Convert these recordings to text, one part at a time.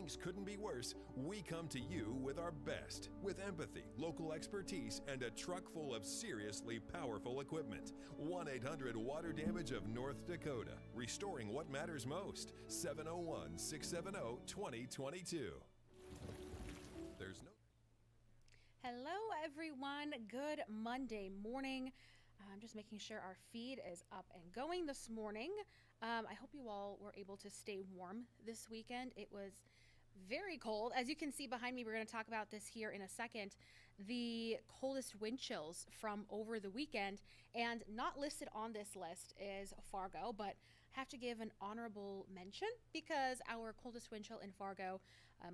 things couldn't be worse, we come to you with our best, with empathy, local expertise, and a truck full of seriously powerful equipment. 1-800-WATER-DAMAGE of North Dakota, restoring what matters most. 701-670-2022. There's no... Hello, everyone. Good Monday morning. I'm just making sure our feed is up and going this morning. I hope you all were able to stay warm this weekend. It was very cold. As you can see behind me, we're going to talk about this here in a second. The coldest wind chills from over the weekend, and not listed on this list is Fargo, but I have to give an honorable mention because our coldest wind chill in Fargo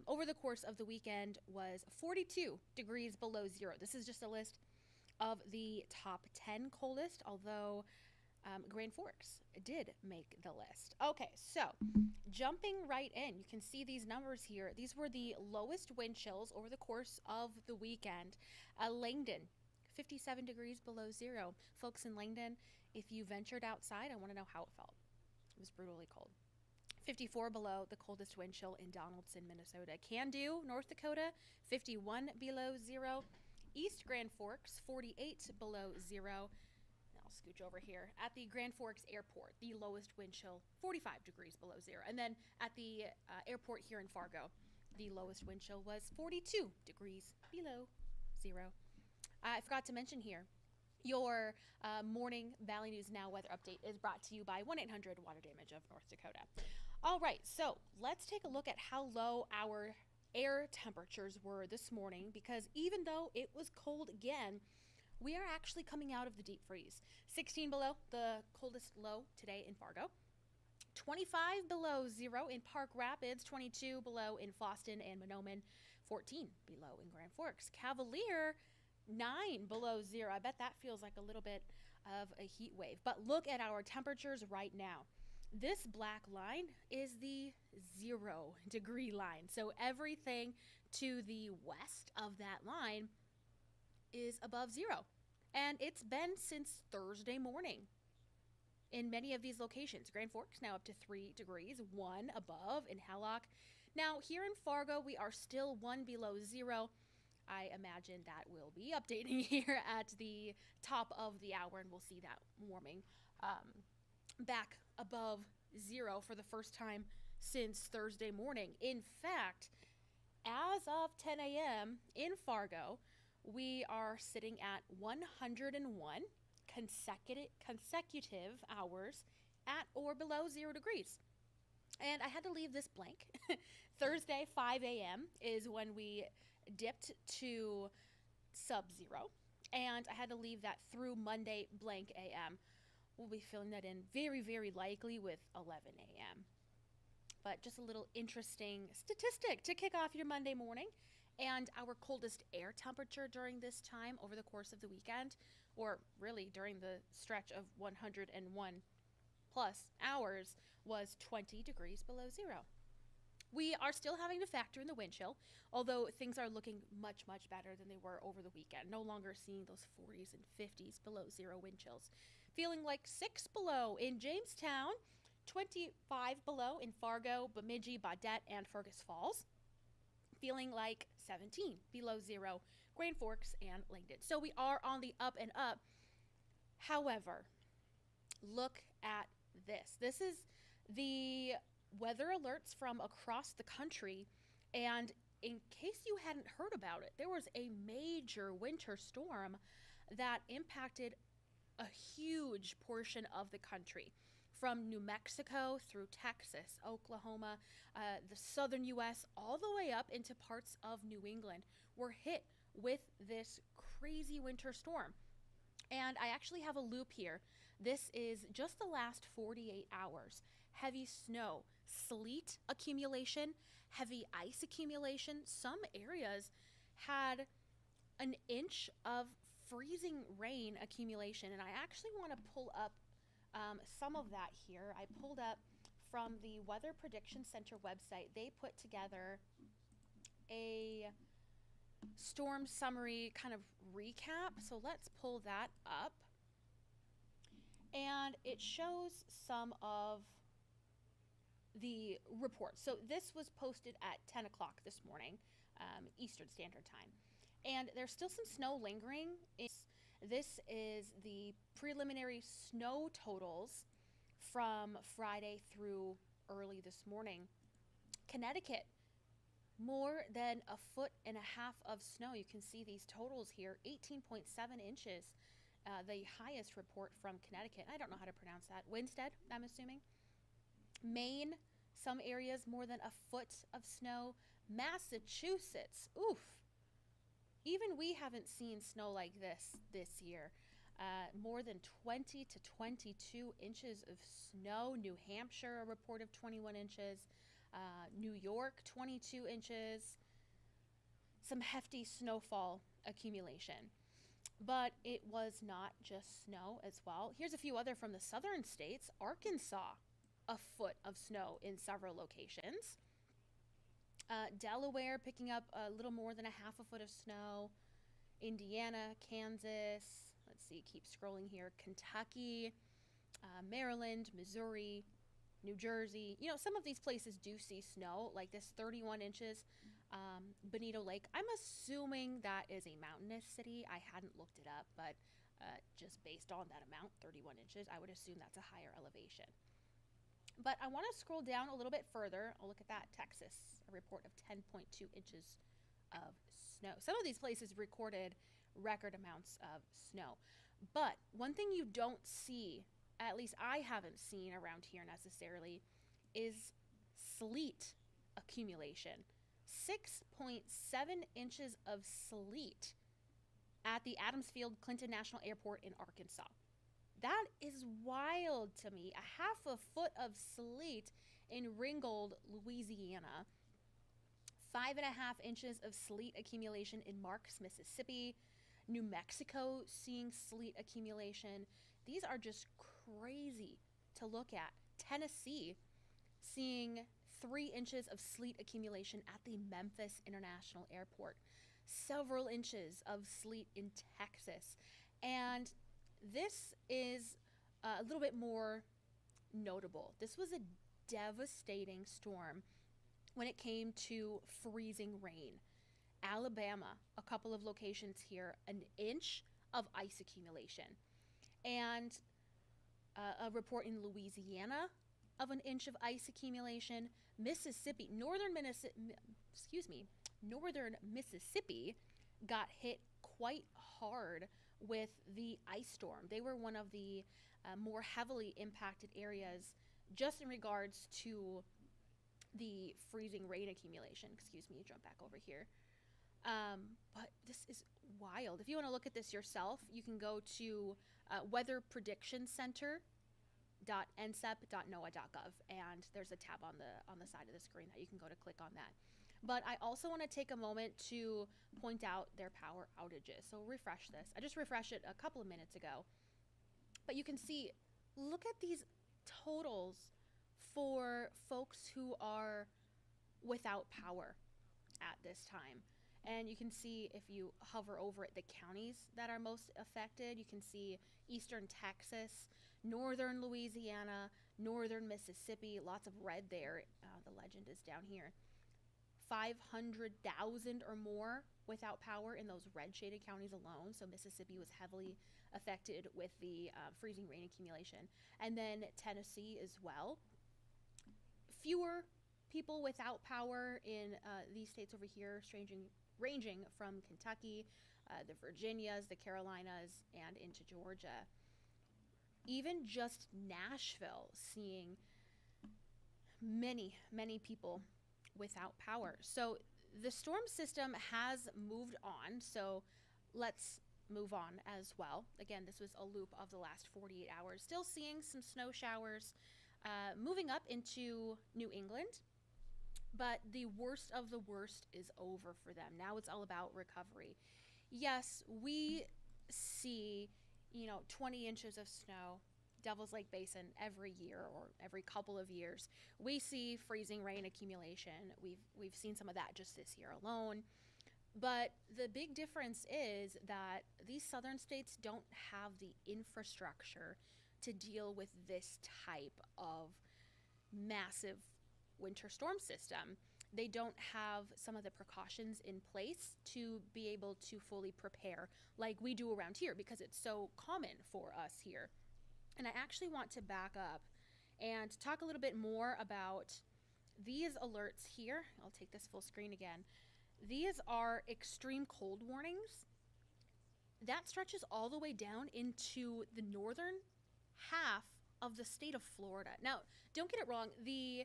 over the course of the weekend was 42 degrees below zero. This is just a list of the top 10 coldest, although Grand Forks did make the list. Okay, so jumping right in, you can see these numbers here. These were the lowest wind chills over the course of the weekend. Langdon, 57 degrees below zero. Folks in Langdon, if you ventured outside, I want to know how it felt. It was brutally cold. 54 below the coldest wind chill in Donaldson, Minnesota. Can-Do, North Dakota, 51 below zero. East Grand Forks, 48 below zero. I'll scooch over here. At the Grand Forks Airport, the lowest wind chill, 45 degrees below zero. And then at the airport here in Fargo, the lowest wind chill was 42 degrees below zero. I forgot to mention here, your morning Valley News Now weather update is brought to you by 1-800-WATER-DAMAGE of North Dakota. All right, so let's take a look at how low our air temperatures were this morning, because even though it was cold again, we are actually coming out of the deep freeze. 16 below the coldest low today in Fargo. 25 below zero in Park Rapids, 22 below in Fosston and Monoman, 14 below in Grand Forks. Cavalier, 9 below zero. I bet that feels like a little bit of a heat wave. But look at our temperatures right now. This black line is the 0 degree line. So everything to the west of that line is above zero. And it's been since Thursday morning in many of these locations. Grand Forks now up to 3 degrees, 1 above in Hallock. Now here in Fargo, we are still 1 below zero. I imagine that will be updating here at the top of the hour, and we'll see that warming back above zero for the first time since Thursday morning. In fact, as of 10 a.m. in Fargo, we are sitting at 101 consecutive hours at or below 0 degrees. And I had to leave this blank. Thursday, 5 a.m. is when we dipped to sub-zero. And I had to leave that through Monday blank a.m. We'll be filling that in very, very likely with 11 a.m. But just a little interesting statistic to kick off your Monday morning. And our coldest air temperature during this time over the course of the weekend, or really during the stretch of 101 plus hours, was 20 degrees below zero. We are still having to factor in the wind chill, although things are looking much, much better than they were over the weekend. No longer seeing those 40s and 50s below zero wind chills. Feeling like 6 below in Jamestown, 25 below in Fargo, Bemidji, Baudette, and Fergus Falls. Feeling like 17 below zero, Grand Forks and Langdon. So we are on the up and up. However, look at this. This is the weather alerts from across the country, and in case you hadn't heard about it, there was a major winter storm that impacted a huge portion of the country, from New Mexico through Texas, Oklahoma, the southern U.S., all the way up into parts of New England were hit with this crazy winter storm. And I actually have a loop here. This is just the last 48 hours. Heavy snow, sleet accumulation, heavy ice accumulation. Some areas had an inch of freezing rain accumulation. And I actually want to pull up some of that here. I pulled up from the Weather Prediction Center website. They put together a storm summary kind of recap. So let's pull that up. And it shows some of the report. So this was posted at 10 o'clock this morning, Eastern Standard Time. And there's still some snow lingering. This is the preliminary snow totals from Friday through early this morning. Connecticut, more than 1.5 feet of snow. You can see these totals here, 18.7 inches. The highest report from Connecticut. I don't know how to pronounce that. Winstead, I'm assuming. Maine, some areas more than 1 foot of snow. Massachusetts, oof. Even we haven't seen snow like this year. More than 20 to 22 inches of snow. New Hampshire, a report of 21 inches. New York, 22 inches. Some hefty snowfall accumulation. But it was not just snow as well. Here's a few other from the southern states. Arkansas, 1 foot of snow in several locations. Delaware picking up a little more than 1/2 foot of snow. Indiana, Kansas, let's see, keep scrolling here. Kentucky, Maryland, Missouri, New Jersey. You know, some of these places do see snow, like this 31 inches, Bonito Lake. I'm assuming that is a mountainous city. I hadn't looked it up, but just based on that amount, 31 inches, I would assume that's a higher elevation. But I want to scroll down a little bit further. I'll look at that. Texas, a report of 10.2 inches of snow. Some of these places recorded record amounts of snow. But one thing you don't see, at least I haven't seen around here necessarily, is sleet accumulation. 6.7 inches of sleet at the Adams Field Clinton National Airport in Arkansas. That is wild to me. 1/2 foot of sleet in Ringgold, Louisiana. 5.5 inches of sleet accumulation in Marks, Mississippi. New Mexico seeing sleet accumulation. These are just crazy to look at. Tennessee seeing 3 inches of sleet accumulation at the Memphis International Airport. Several inches of sleet in Texas. And this is a little bit more notable. This was a devastating storm when it came to freezing rain. Alabama, a couple of locations here, 1 inch of ice accumulation. And a report in Louisiana of 1 inch of ice accumulation. Mississippi, northern Mississippi got hit quite hard with the ice storm. They were one of the more heavily impacted areas just in regards to the freezing rain accumulation. Excuse me, jump back over here. But this is wild. If you want to look at this yourself, you can go to weatherpredictioncenter.nsep.noaa.gov, and there's a tab on the side of the screen that you can go to click on that. But I also want to take a moment to point out their power outages. So refresh this. I just refreshed it a couple of minutes ago. But you can see, look at these totals for folks who are without power at this time. And you can see, if you hover over it, the counties that are most affected. You can see eastern Texas, northern Louisiana, northern Mississippi, lots of red there. The legend is down here. 500,000 or more without power in those red shaded counties alone. So Mississippi was heavily affected with the freezing rain accumulation. And then Tennessee as well. Fewer people without power in these states over here, ranging from Kentucky, the Virginias, the Carolinas, and into Georgia. Even just Nashville seeing many, many people without power. So the storm system has moved on. So let's move on as well. Again, this was a loop of the last 48 hours. Still seeing some snow showers moving up into New England. But the worst of the worst is over for them. Now it's all about recovery. Yes, we see, 20 inches of snow, Devil's Lake Basin, every year or every couple of years. We see freezing rain accumulation. We've seen some of that just this year alone. But the big difference is that these southern states don't have the infrastructure to deal with this type of massive winter storm system. They don't have some of the precautions in place to be able to fully prepare like we do around here because it's so common for us here. And I actually want to back up and talk a little bit more about these alerts here. I'll take this full screen again. These are extreme cold warnings. That stretches all the way down into the northern half of the state of Florida. Now, don't get it wrong. The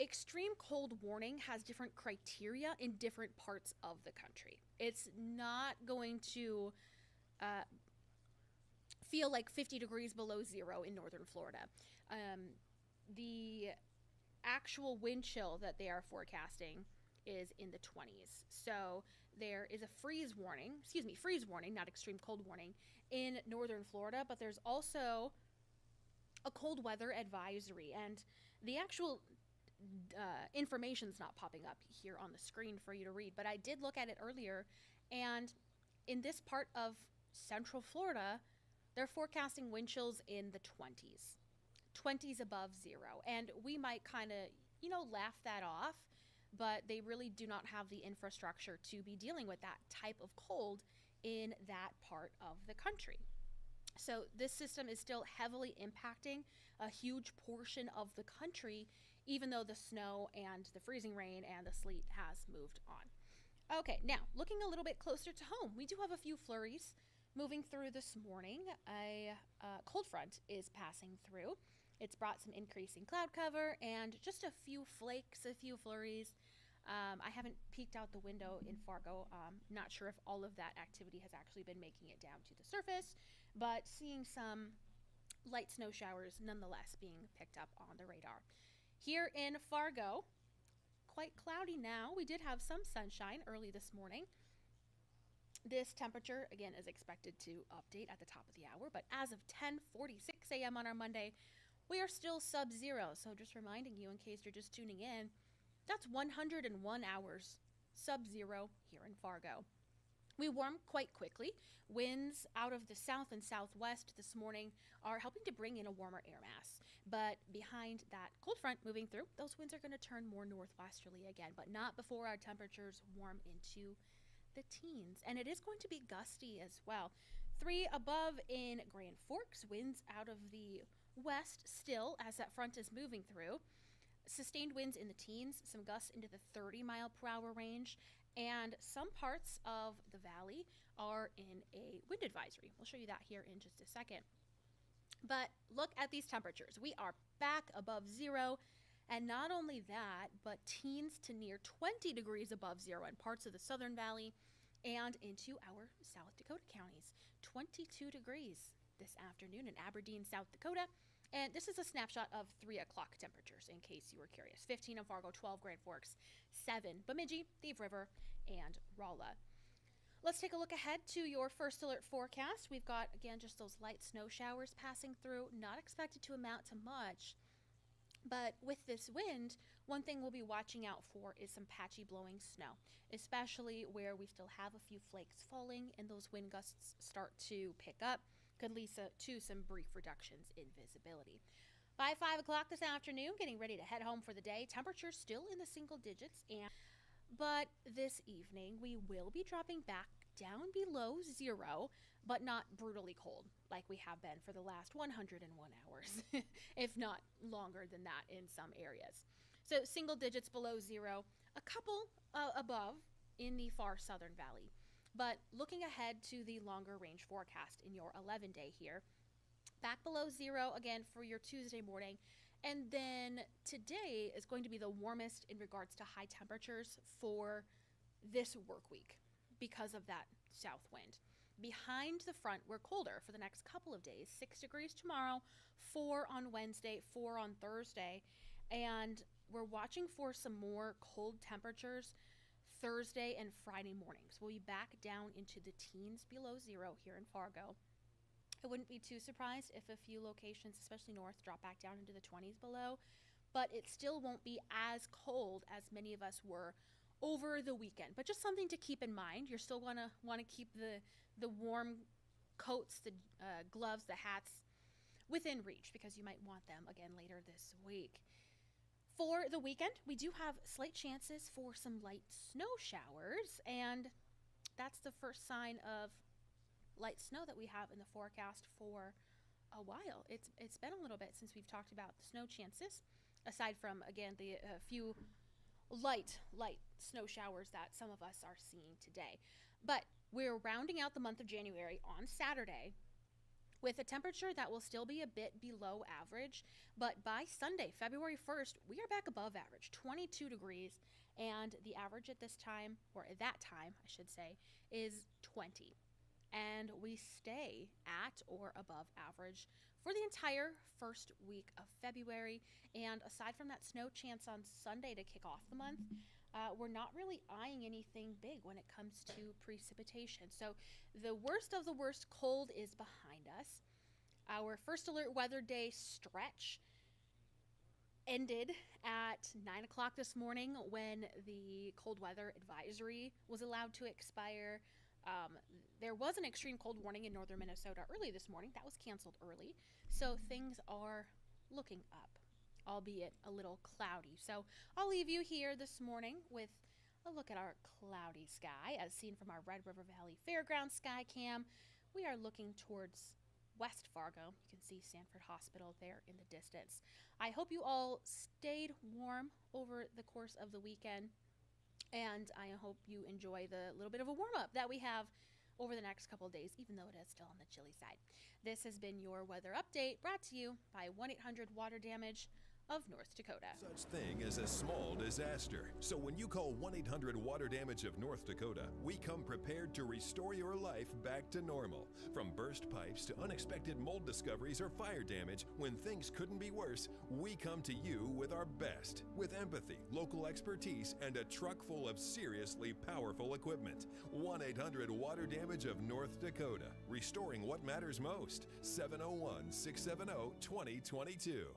extreme cold warning has different criteria in different parts of the country. It's not going to feel like 50 degrees below zero in northern Florida. The actual wind chill that they are forecasting is in the 20s. So there is a freeze warning, not extreme cold warning, in northern Florida, but there's also a cold weather advisory. And the actual information's not popping up here on the screen for you to read, but I did look at it earlier, and in this part of central Florida, they're forecasting wind chills in the 20s above zero. And we might kind of, laugh that off, but they really do not have the infrastructure to be dealing with that type of cold in that part of the country. So this system is still heavily impacting a huge portion of the country, even though the snow and the freezing rain and the sleet has moved on. Okay, now looking a little bit closer to home, we do have a few flurries moving through this morning. A cold front is passing through. It's brought some increasing cloud cover and just a few flakes, a few flurries. I haven't peeked out the window in Fargo. Not sure if all of that activity has actually been making it down to the surface, but seeing some light snow showers nonetheless being picked up on the radar. Here in Fargo, quite cloudy now. We did have some sunshine early this morning. This temperature, again, is expected to update at the top of the hour, but as of 10:46 a.m. on our Monday, we are still sub-zero. So just reminding you, in case you're just tuning in, that's 101 hours sub-zero here in Fargo. We warm quite quickly. Winds out of the south and southwest this morning are helping to bring in a warmer air mass. But behind that cold front moving through, those winds are going to turn more northwesterly again, but not before our temperatures warm into the teens. And it is going to be gusty as well. 3 above in Grand Forks, winds out of the west still as that front is moving through. Sustained winds in the teens, some gusts into the 30-mile-per-hour range, and some parts of the valley are in a wind advisory. We'll show you that here in just a second. But look at these temperatures. We are back above zero, and not only that, but teens to near 20 degrees above zero in parts of the Southern Valley and into our South Dakota counties. 22 degrees this afternoon in Aberdeen, South Dakota. And this is a snapshot of 3 o'clock temperatures, in case you were curious. 15 in Fargo, 12 Grand Forks, 7 Bemidji, Thief River, and Rolla. Let's take a look ahead to your first alert forecast. We've got, again, just those light snow showers passing through, not expected to amount to much. But with this wind, one thing we'll be watching out for is some patchy blowing snow, especially where we still have a few flakes falling and those wind gusts start to pick up. Could lead to some brief reductions in visibility. By 5 o'clock this afternoon, getting ready to head home for the day. Temperatures still in the single digits, but this evening we will be dropping back down below zero, but not brutally cold like we have been for the last 101 hours, if not longer than that in some areas. So single digits below zero, a couple above in the far southern valley. But looking ahead to the longer range forecast in your 11-day here, back below zero again for your Tuesday morning. And then today is going to be the warmest in regards to high temperatures for this work week because of that south wind. Behind the front, we're colder for the next couple of days. 6 degrees tomorrow, 4 on Wednesday, 4 on Thursday. And we're watching for some more cold temperatures Thursday and Friday mornings. We'll be back down into the teens below zero here in Fargo. I wouldn't be too surprised if a few locations, especially north, drop back down into the 20s below, but it still won't be as cold as many of us were over the weekend. But just something to keep in mind. You're still going to want to keep the warm coats, the gloves, the hats within reach because you might want them again later this week. For the weekend, we do have slight chances for some light snow showers, and that's the first sign of light snow that we have in the forecast for a while. It's been a little bit since we've talked about the snow chances, aside from, again, the few light snow showers that some of us are seeing today. But we're rounding out the month of January on Saturday with a temperature that will still be a bit below average, but by Sunday, February 1st, we are back above average, 22 degrees, and the average at this time, or at that time, I should say, is 20. And we stay at or above average for the entire first week of February. And aside from that snow chance on Sunday to kick off the month, we're not really eyeing anything big when it comes to precipitation. So the worst of the worst cold is behind us. Our first alert weather day stretch ended at 9 o'clock this morning when the cold weather advisory was allowed to expire. There was an extreme cold warning in northern Minnesota early this morning. That was canceled early. So things are looking up, albeit a little cloudy. So I'll leave you here this morning with a look at our cloudy sky as seen from our Red River Valley Fairgrounds sky cam. We are looking towards West Fargo. You can see Sanford Hospital there in the distance. I hope you all stayed warm over the course of the weekend, and I hope you enjoy the little bit of a warm-up that we have over the next couple of days, even though it is still on the chilly side. This has been your weather update brought to you by 1-800-WATER-DAMAGE of North Dakota. Such thing as a small disaster. So when you call 1-800-WATER-DAMAGE of North Dakota, we come prepared to restore your life back to normal. From burst pipes to unexpected mold discoveries or fire damage, when things couldn't be worse, we come to you with our best. With empathy, local expertise, and a truck full of seriously powerful equipment. 1-800-WATER-DAMAGE of North Dakota. Restoring what matters most. 701-670-2022.